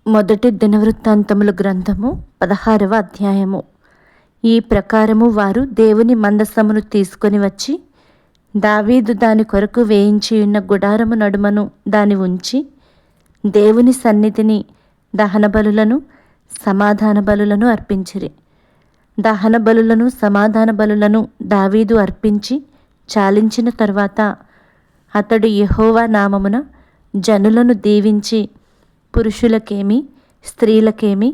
మొదటి దినవృత్తాంతములు గ్రంథము 16వ అధ్యాయము. ఈ ప్రకారము వారు దేవుని మందసమును తీసుకొని వచ్చి దావీదు దాని కొరకు వేయించియున్న గుడారము నడుమను దాని ఉంచి దేవుని సన్నిధిని దహన బలులను సమాధాన బలులను అర్పించిరి. దహన బలులను సమాధాన బలులను దావీదు అర్పించి చాలించిన తరువాత అతడు యెహోవా నామమున జనులను దీవించి, పురుషులకేమి స్త్రీలకేమి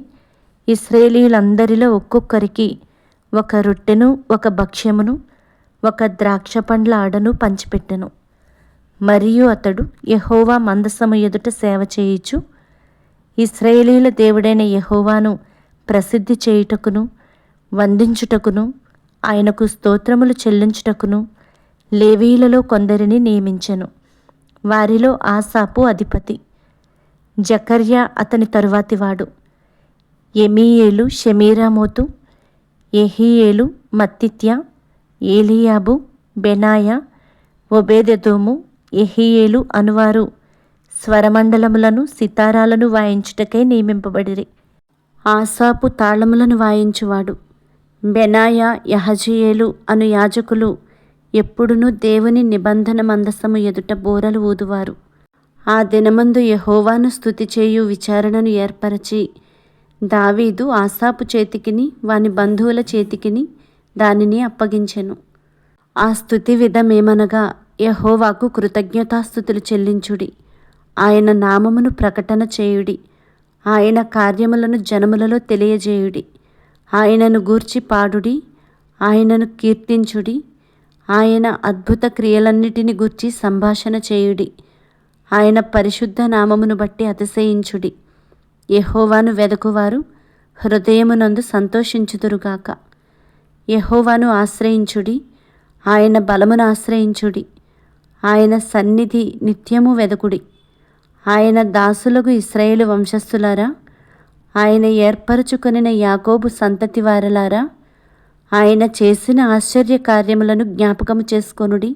ఇశ్రాయేలీయులందరిలో ఒక్కొక్కరికి ఒక రొట్టెను ఒక భక్ష్యమును ఒక ద్రాక్ష పండ్ల ఆడను పంచిపెట్టెను. మరియు అతడు యెహోవా మందసము ఎదుట సేవ చేయుచు ఇశ్రాయేలీయుల దేవుడైన యెహోవాను ప్రసిద్ధి చేయుటకును వందించుటకును ఆయనకు స్తోత్రములు చెల్లించుటకును లేవీయులలో కొందరిని నియమించెను. వారిలో ఆసాపు అధిపతి, జకర్యా అతని తరువాతివాడు, ఎమీయేలు షెమీరామోతు, యెహీయేలు మత్తిత్యా, ఏలీయాబు, బెనాయా, ఒబేదెదోము, యెహీయేలు అనువారు స్వరమండలములను సితారాలను వాయించుటకై నియమింపబడిరి. ఆసాపు తాళములను వాయించువాడు. బెనాయా, యహజీయేలు అను యాజకులు ఎప్పుడునూ దేవుని నిబంధన మందసము ఎదుట బోరలు ఊదువారు. ఆ దినమందు యెహోవాను స్తుతి చేయు విచారణను ఏర్పరచి దావీదు ఆసాపు చేతికిని వాని బంధువుల చేతికిని దానిని అప్పగించెను. ఆ స్తుతి విధమేమనగా, యెహోవాకు కృతజ్ఞతాస్తుతులు చెల్లించుడి, ఆయన నామమును ప్రకటన చేయుడి, ఆయన కార్యములను జనములలో తెలియజేయుడి, ఆయనను గూర్చి పాడుడి, ఆయనను కీర్తించుడి, ఆయన అద్భుత క్రియలన్నిటిని గూర్చి సంభాషణ చేయుడి, ఆయన పరిశుద్ధ నామమును బట్టి అతిశయించుడి. యెహోవాను వెదకువారు హృదయమునందు సంతోషించుదురుగాక. యెహోవాను ఆశ్రయించుడి, ఆయన బలమును ఆశ్రయించుడి, ఆయన సన్నిధి నిత్యము వెదకుడి. ఆయన దాసులకు ఇశ్రాయేలు వంశస్థులారా, ఆయన ఏర్పరచుకొనిన యాకోబు సంతతి వారలారా, ఆయన చేసిన ఆశ్చర్య కార్యములను జ్ఞాపకము చేసుకొనుడి,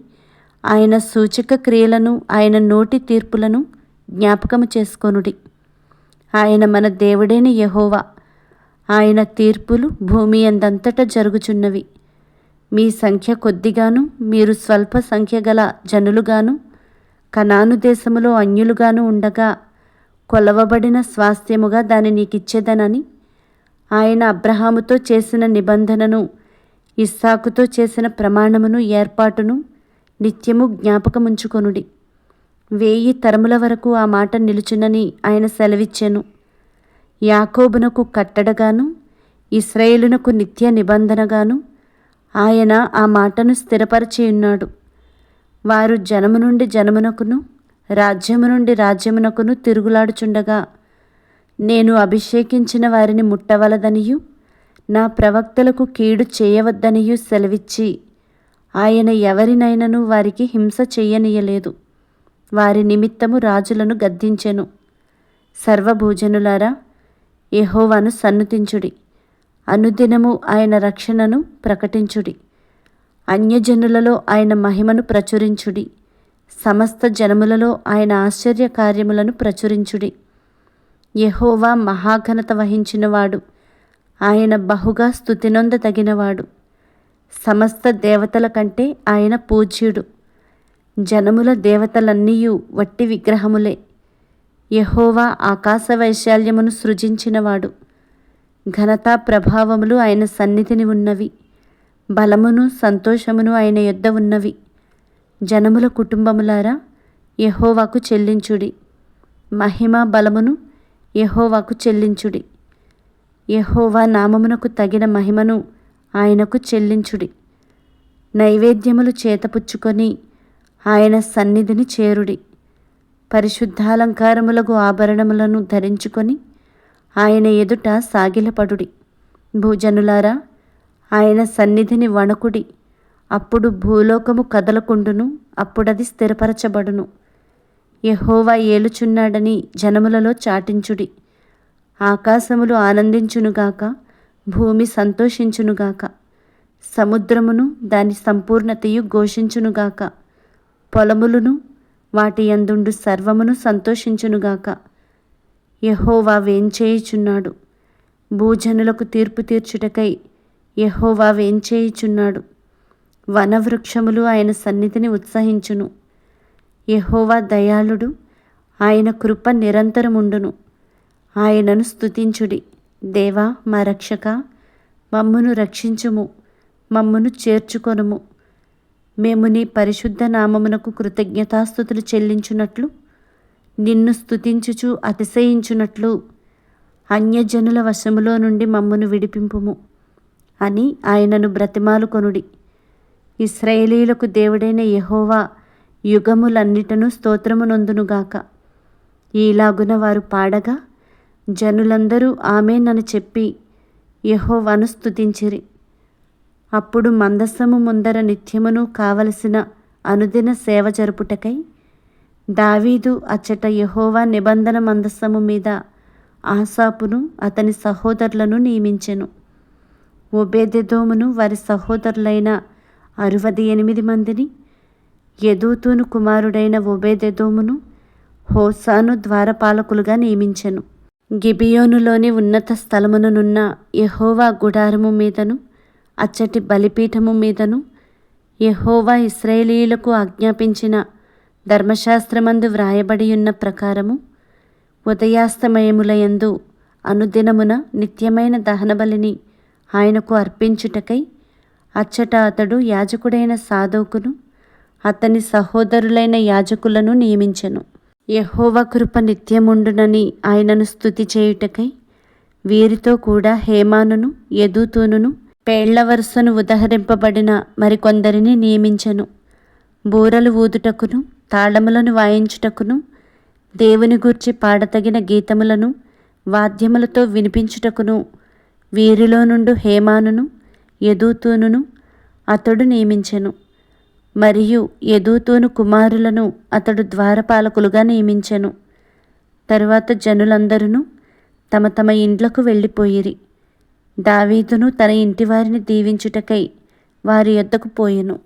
ఆయన సూచక క్రియలను ఆయన నోటి తీర్పులను జ్ఞాపకము చేసుకొనుడి. ఆయన మన దేవుడైన యెహోవా, ఆయన తీర్పులు భూమి యందంతట జరుగుచున్నవి. మీ సంఖ్య కొద్దిగాను మీరు స్వల్ప సంఖ్య గల జనులుగాను కనాను దేశములో అన్యులుగాను ఉండగా కొలవబడిన స్వాస్థ్యముగా దాన్ని నీకిచ్చేదనని ఆయన అబ్రహాముతో చేసిన నిబంధనను, ఇస్సాకుతో చేసిన ప్రమాణమును ఏర్పాటును నిత్యము జ్ఞాపకముంచుకొనుడి. 1000 తరముల వరకు ఆ మాట నిలుచునని ఆయన సెలవిచ్చెను. యాకోబునకు కట్టడగాను ఇశ్రాయేలునకు నిత్య నిబంధనగాను ఆయన ఆ మాటను స్థిరపరచియున్నాడు. వారు జనము నుండి జనమునకును రాజ్యము నుండి రాజ్యమునకును తిరుగులాడుచుండగా నేను అభిషేకించిన వారిని ముట్టవలదనియు నా ప్రవక్తలకు కీడు చేయవద్దనియు సెలవిచ్చి ఆయన ఎవరినైనను వారికి హింస చెయ్యనీయలేదు. వారి నిమిత్తము రాజులను గద్దించెను. సర్వభూజనులారా, యెహోవాను సన్నుతించుడి, అనుదినము ఆయన రక్షణను ప్రకటించుడి. అన్యజనులలో ఆయన మహిమను ప్రచురించుడి, సమస్త జనములలో ఆయన ఆశ్చర్య కార్యములను ప్రచురించుడి. యెహోవా మహాఘనత వహించినవాడు, ఆయన బహుగా స్తుతినొందదగినవాడు. సమస్త దేవతల కంటే ఆయన పూజ్యుడు. జనముల దేవతలన్నీయు వట్టి విగ్రహములే. యెహోవా ఆకాశ వైశాల్యమును సృజించినవాడు. ఘనతా ప్రభావములు ఆయన సన్నిధిని ఉన్నవి. బలమును సంతోషమును ఆయన యొద్ద ఉన్నవి. జనముల కుటుంబములారా, యెహోవాకు చెల్లించుడి. మహిమ బలమును యెహోవాకు చెల్లించుడి. యెహోవా నామమునకు తగిన మహిమను ఆయనకు చెల్లించుడి. నైవేద్యములు చేతపుచ్చుకొని ఆయన సన్నిధిని చేరుడి. పరిశుద్ధాలంకారములకు ఆభరణములను ధరించుకొని ఆయన ఎదుట సాగిలపడుడి. భూజనులారా, ఆయన సన్నిధిని వణకుడి. అప్పుడు భూలోకము కదలకుండును, అప్పుడది స్థిరపరచబడును. యెహోవా ఏలుచున్నాడని జనములలో చాటించుడి. ఆకాశములు ఆనందించునుగాక, భూమి సంతోషించునుగాక, సముద్రమును దాని సంపూర్ణతయు ఘోషించునుగాక, పొలములను వాటి యందుండు సర్వమును సంతోషించునుగాక. యెహోవా వేంచేయుచున్నాడు. భూజనులకు తీర్పు తీర్చుటకై యెహోవా వేంచేయుచున్నాడు. వనవృక్షములు ఆయన సన్నిధిని ఉత్సహించును. యెహోవా దయాళుడు, ఆయన కృప నిరంతరముండును. ఆయనను స్తుతించుడి. దేవా మా రక్షక, మమ్మును రక్షించుము, మమ్మును చేర్చుకొనుము. మేము నీ పరిశుద్ధ నామమునకు కృతజ్ఞతాస్తుతులు చెల్లించున్నట్లు, నిన్ను స్తుతించుచు అతిశయించున్నట్లు అన్యజనుల వశములో నుండి మమ్మును విడిపింపుము అని ఆయనను బ్రతిమాలుకొనుడి. ఇశ్రాయేలీయులకు దేవుడైన యెహోవా యుగములన్నిటను స్తోత్రమునొందునుగాక. ఈలాగున వారు పాడగా జనులందరూ ఆమేనని చెప్పి యెహోవాను స్తుతించిరి. అప్పుడు మందసము ముందర నిత్యమును కావలసిన అనుదిన సేవ జరుపుటకై దావీదు అచ్చట యెహోవా నిబంధన మందసము మీద ఆసాపును అతని సహోదరులను నియమించెను. ఒబేదెదోమును వారి సహోదరులైన 68 మందిని, యెదూతూను కుమారుడైన ఒబేదెదోమును హోసాను ద్వారపాలకులుగా నియమించెను. గిబియోనులోని ఉన్నత స్థలముననున్న యెహోవా గుడారము మీదను అచ్చటి బలిపీఠము మీదను యెహోవా ఇశ్రాయేలీయులకు ఆజ్ఞాపించిన ధర్మశాస్త్రమందు వ్రాయబడియున్న ప్రకారము ఉదయాస్తమయములయందు అనుదినమున నిత్యమైన దహనబలిని ఆయనకు అర్పించుటకై అచ్చట అతడు యాజకుడైన సాదోకును అతని సహోదరులైన యాజకులను నియమించెను. యెహోవా కృప నిత్యముండునని ఆయనను స్తుతి చేయుటకై వీరితో కూడా హేమానును యెదూతూనును పేళ్ల వరుసను ఉదహరింపబడిన మరికొందరిని నియమించెను. బూరలు ఊదుటకును తాళములను వాయించుటకును దేవుని గూర్చి పాడతగిన గీతములను వాద్యములతో వినిపించుటకును వీరిలో నుండి హేమానును యెదూతూనును అతడు నియమించెను. మరియు యెదూతూను కుమారులను అతడు ద్వారపాలకులుగా నియమించెను. తరువాత జనులందరూ తమ తమ ఇండ్లకు వెళ్ళిపోయిరి. దావీదును తన ఇంటివారిని దీవించుటకై వారి యొద్దకు పోయెను.